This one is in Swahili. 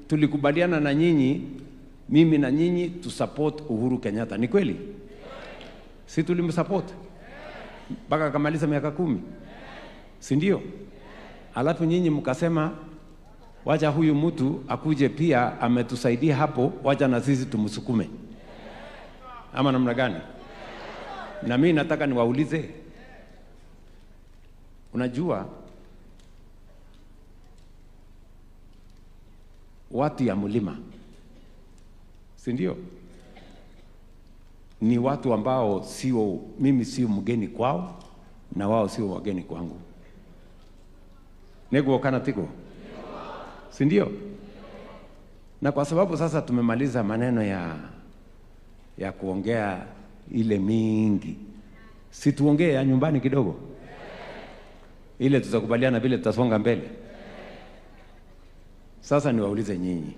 Tulikubaliana na nyinyi, mimi na nyinyi tusupport Uhuru Kenyatta. Ni kweli? Si tulimsupport mpaka akamaliza miaka 10, si ndio? Alafu nyinyi mkasema wacha huyu mtu akuje pia ametusaidia hapo, wacha na sisi tumsukume, ama namna gani? Na mimi nataka niwaulize, unajua watu ya mlima, si ndio? Ni watu ambao mimi sio mgeni kwao na wao sio wageni kwangu. Nego kana tiko, si ndio? Na kwa sababu sasa tumemaliza maneno ya kuongea ile mingi, si tuongee ya nyumbani kidogo, ile tutakubaliana vile tutasonga mbele. Sasa niwaulize nyinyi,